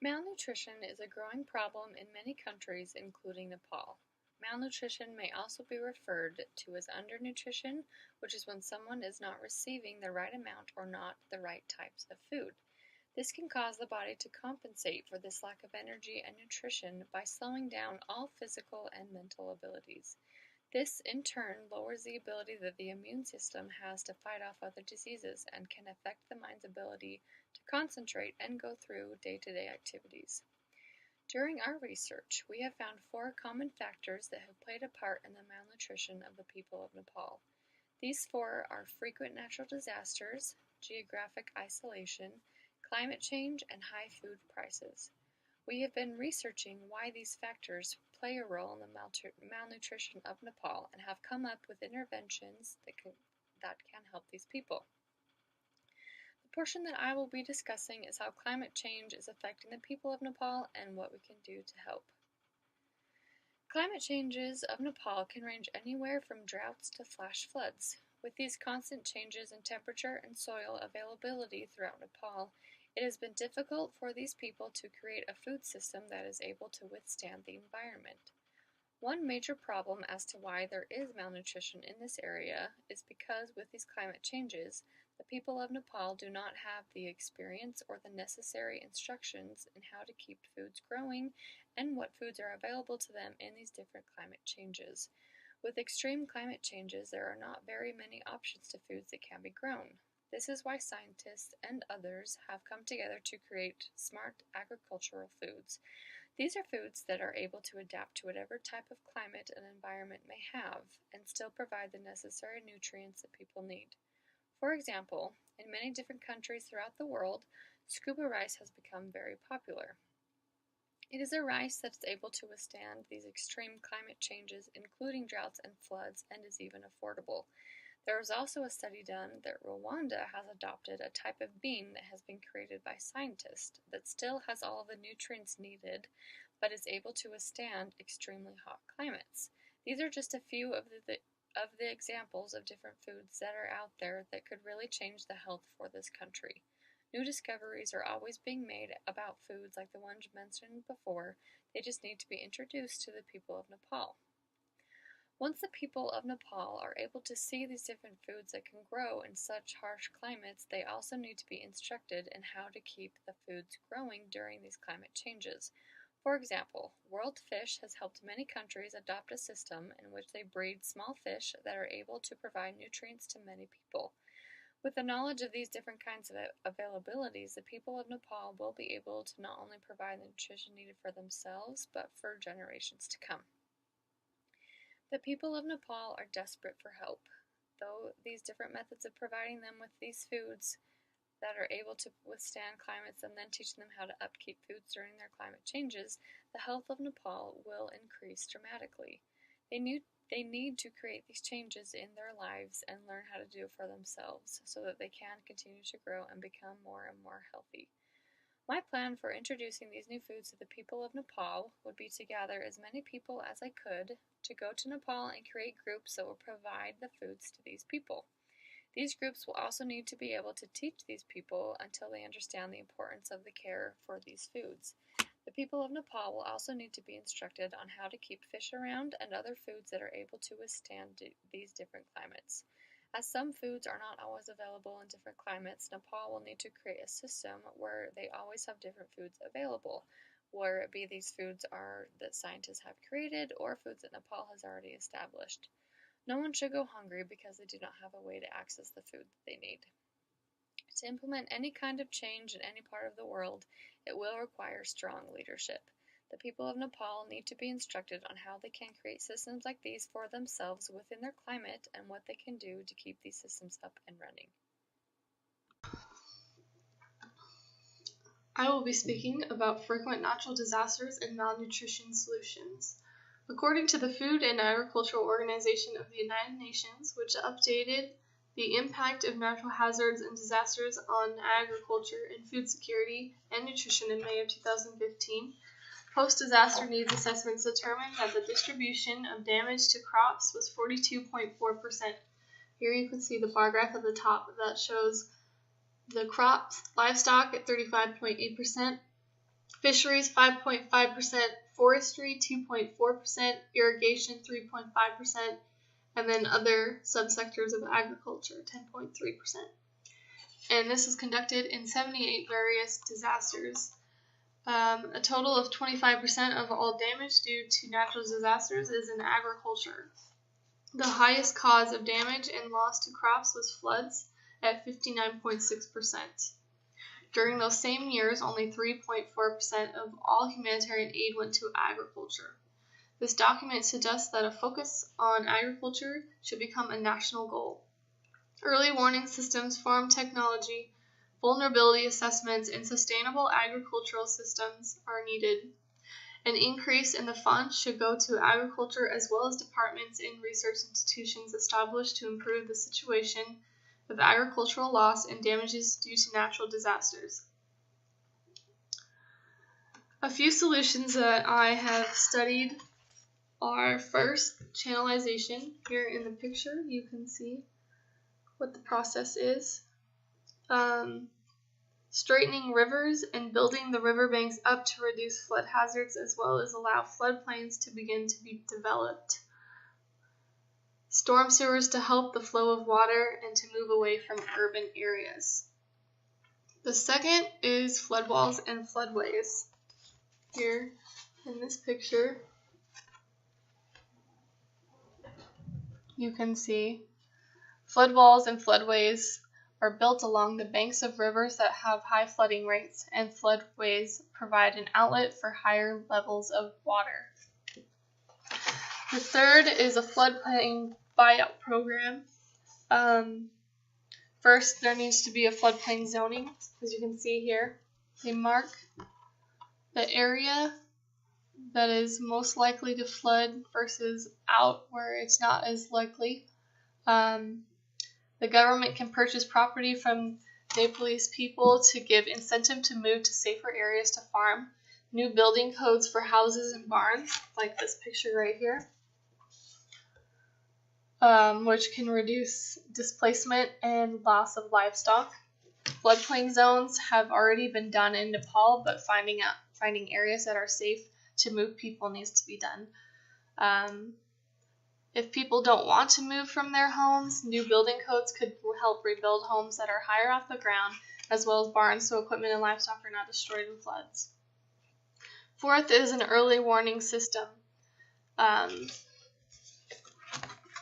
Malnutrition is a growing problem in many countries, including Nepal. Malnutrition may also be referred to as undernutrition, which is when someone is not receiving the right amount or not the right types of food. This can cause the body to compensate for this lack of energy and nutrition by slowing down all physical and mental abilities. This, in turn, lowers the ability that the immune system has to fight off other diseases and can affect the mind's ability to concentrate and go through day-to-day activities. During our research, we have found 4 common factors that have played a part in the malnutrition of the people of Nepal. These 4 are frequent natural disasters, geographic isolation, climate change, and high food prices. We have been researching why these factors play a role in the malnutrition of Nepal and have come up with interventions that can help these people. The portion that I will be discussing is how climate change is affecting the people of Nepal and what we can do to help. Climate changes of Nepal can range anywhere from droughts to flash floods. With these constant changes in temperature and soil availability throughout Nepal, it has been difficult for these people to create a food system that is able to withstand the environment. One major problem as to why there is malnutrition in this area is because with these climate changes, the people of Nepal do not have the experience or the necessary instructions in how to keep foods growing and what foods are available to them in these different climate changes. With extreme climate changes, there are not very many options to foods that can be grown. This is why scientists and others have come together to create smart agricultural foods. These are foods that are able to adapt to whatever type of climate an environment may have and still provide the necessary nutrients that people need. For example, in many different countries throughout the world, scuba rice has become very popular. It is a rice that is able to withstand these extreme climate changes, including droughts and floods, and is even affordable. There was also a study done that Rwanda has adopted a type of bean that has been created by scientists that still has all of the nutrients needed, but is able to withstand extremely hot climates. These are just a few of the examples of different foods that are out there that could really change the health for this country. New discoveries are always being made about foods like the ones mentioned before. They just need to be introduced to the people of Nepal. Once the people of Nepal are able to see these different foods that can grow in such harsh climates, they also need to be instructed in how to keep the foods growing during these climate changes. For example, World Fish has helped many countries adopt a system in which they breed small fish that are able to provide nutrients to many people. With the knowledge of these different kinds of availabilities, the people of Nepal will be able to not only provide the nutrition needed for themselves, but for generations to come. The people of Nepal are desperate for help. Though these different methods of providing them with these foods that are able to withstand climates and then teaching them how to upkeep foods during their climate changes, the health of Nepal will increase dramatically. They need to create these changes in their lives and learn how to do it for themselves so that they can continue to grow and become more and more healthy. My plan for introducing these new foods to the people of Nepal would be to gather as many people as I could to go to Nepal and create groups that will provide the foods to these people. These groups will also need to be able to teach these people until they understand the importance of the care for these foods. The people of Nepal will also need to be instructed on how to keep fish around and other foods that are able to withstand these different climates. As some foods are not always available in different climates, Nepal will need to create a system where they always have different foods available, whether it be these foods are that scientists have created or foods that Nepal has already established. No one should go hungry because they do not have a way to access the food that they need. To implement any kind of change in any part of the world, it will require strong leadership. The people of Nepal need to be instructed on how they can create systems like these for themselves within their climate and what they can do to keep these systems up and running. I will be speaking about frequent natural disasters and malnutrition solutions. According to the Food and Agricultural Organization of the United Nations, which updated the impact of natural hazards and disasters on agriculture and food security and nutrition in May of 2015, post-disaster needs assessments determined that the distribution of damage to crops was 42.4%. Here you can see the bar graph at the top that shows the crops, livestock at 35.8%, Fisheries 5.5%, forestry 2.4%, irrigation 3.5%, and then other subsectors of agriculture 10.3%. And this is conducted in 78 various disasters. A total of 25% of all damage due to natural disasters is in agriculture. The highest cause of damage and loss to crops was floods at 59.6%. During those same years, only 3.4% of all humanitarian aid went to agriculture. This document suggests that a focus on agriculture should become a national goal. Early warning systems, farm technology, vulnerability assessments, and sustainable agricultural systems are needed. An increase in the funds should go to agriculture as well as departments and research institutions established to improve the situation of agricultural loss and damages due to natural disasters. A few solutions that I have studied are, first, channelization. Here in the picture you can see what the process is. Straightening rivers and building the riverbanks up to reduce flood hazards as well as allow floodplains to begin to be developed. Storm sewers to help the flow of water and to move away from urban areas. The second is flood walls and floodways. Here in this picture you can see flood walls and floodways are built along the banks of rivers that have high flooding rates, and floodways provide an outlet for higher levels of water. The third is a floodplain buyout program. First, there needs to be a floodplain zoning, as you can see here. They mark the area that is most likely to flood versus out where it's not as likely. The government can purchase property from Nepalese people to give incentive to move to safer areas to farm. New building codes for houses and barns, like this picture right here, which can reduce displacement and loss of livestock. Floodplain zones have already been done in Nepal, but finding areas that are safe to move people needs to be done. If people don't want to move from their homes, new building codes could help rebuild homes that are higher off the ground, as well as barns so equipment and livestock are not destroyed in floods. Fourth is an early warning system.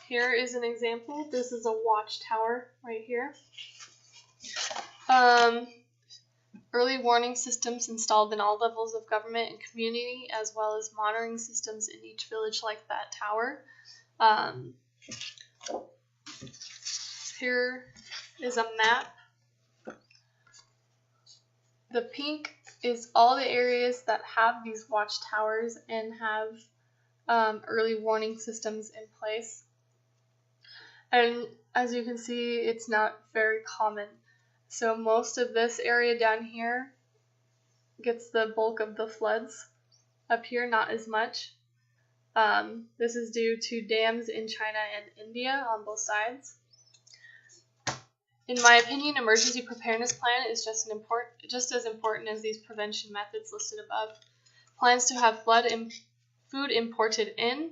Here is an example. This is a watchtower right here. Early warning systems installed in all levels of government and community, as well as monitoring systems in each village like that tower. Here is a map. The pink is all the areas that have these watchtowers and have early warning systems in place. And as you can see, it's not very common. So most of this area down here gets the bulk of the floods. Up here, not as much. This is due to dams in China and India on both sides. In my opinion, emergency preparedness plan is just as important as these prevention methods listed above. Plans to have food imported in,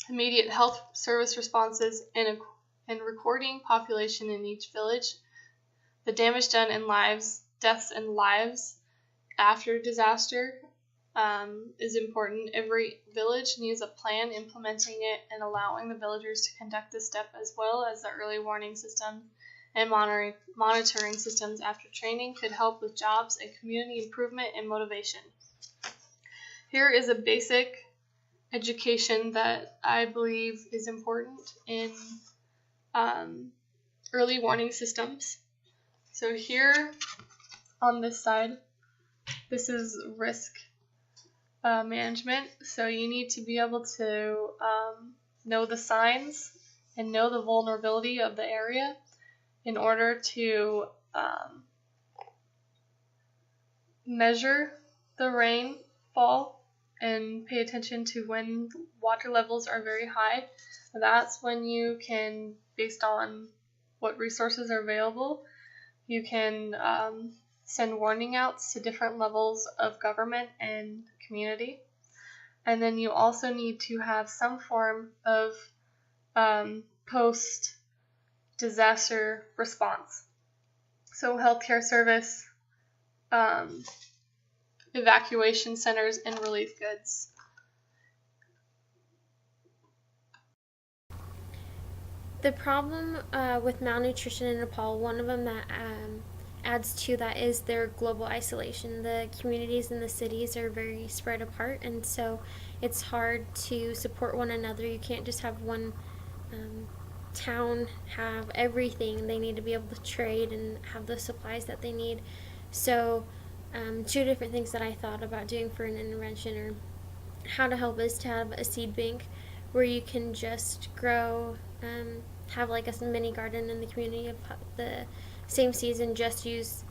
immediate health service responses, and recording population in each village. The damage done in lives, deaths and lives after disaster is important. Every village needs a plan implementing it and allowing the villagers to conduct this step, as well as the early warning system and monitoring systems after training could help with jobs and community improvement and motivation. Here is a basic education that I believe is important in early warning systems. So here on this side, this is risk management. So you need to be able to know the signs and know the vulnerability of the area in order to measure the rainfall and pay attention to when water levels are very high. That's when you can, based on what resources are available, you can send warning outs to different levels of government and community. And then you also need to have some form of post-disaster response. So healthcare service, evacuation centers, and relief goods. The problem with malnutrition in Nepal, one of them that adds to that is their global isolation. The communities in the cities are very spread apart, and so it's hard to support one another. You can't just have one town have everything. They need to be able to trade and have the supplies that they need. So two different things that I thought about doing for an intervention or how to help is to have a seed bank where you can just grow, have like a mini garden in the community of the same season, just use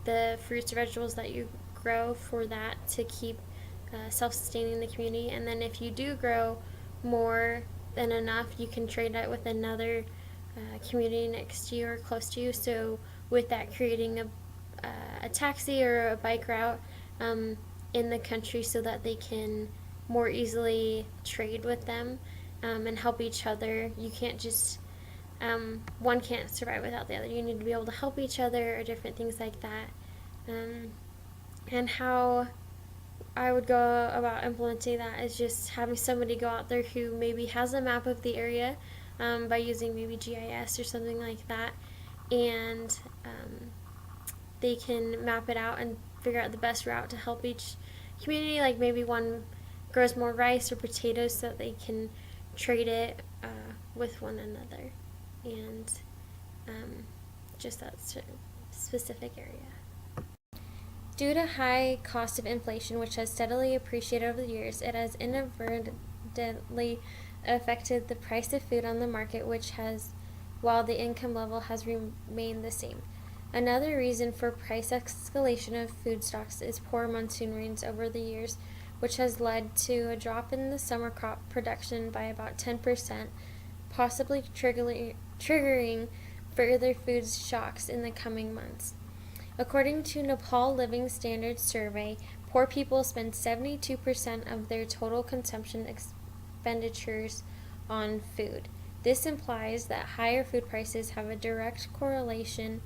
the fruits or vegetables that you grow for that to keep self-sustaining the community. And then if you do grow more than enough, you can trade it with another community next to you or close to you. So with that, creating a taxi or a bike route in the country so that they can more easily trade with them and help each other. You can't just one can't survive without the other. You need to be able to help each other or different things like that. And how I would go about implementing that is just having somebody go out there who maybe has a map of the area by using maybe GIS or something like that, and they can map it out and figure out the best route to help each community. Like maybe one grows more rice or potatoes so that they can trade it with one another, and just that specific area. Due to high cost of inflation, which has steadily appreciated over the years, it has inadvertently affected the price of food on the market, while the income level has remained the same. Another reason for price escalation of food stocks is poor monsoon rains over the years, which has led to a drop in the summer crop production by about 10%, possibly triggering further food shocks in the coming months. According to Nepal Living Standards Survey, poor people spend 72% of their total consumption expenditures on food. This implies that higher food prices have a direct correlation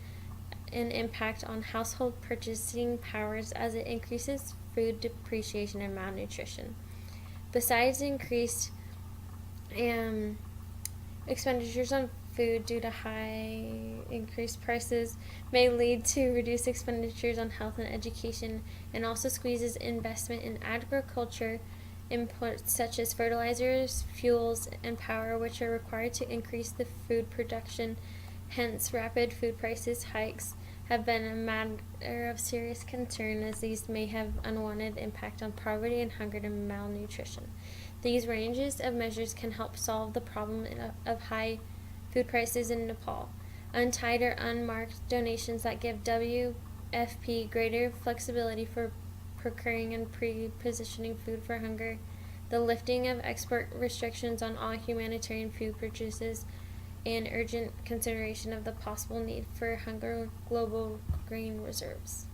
and impact on household purchasing powers as it increases food depreciation and malnutrition. Besides increased expenditures on food due to high increased prices may lead to reduced expenditures on health and education, and also squeezes investment in agriculture inputs such as fertilizers, fuels, and power, which are required to increase the food production. Hence, rapid food prices hikes have been a matter of serious concern, as these may have unwanted impact on poverty and hunger and malnutrition. These ranges of measures can help solve the problem of high food prices in Nepal. Untied or unmarked donations that give WFP greater flexibility for procuring and pre-positioning food for hunger, the lifting of export restrictions on all humanitarian food purchases, and urgent consideration of the possible need for hunger global grain reserves.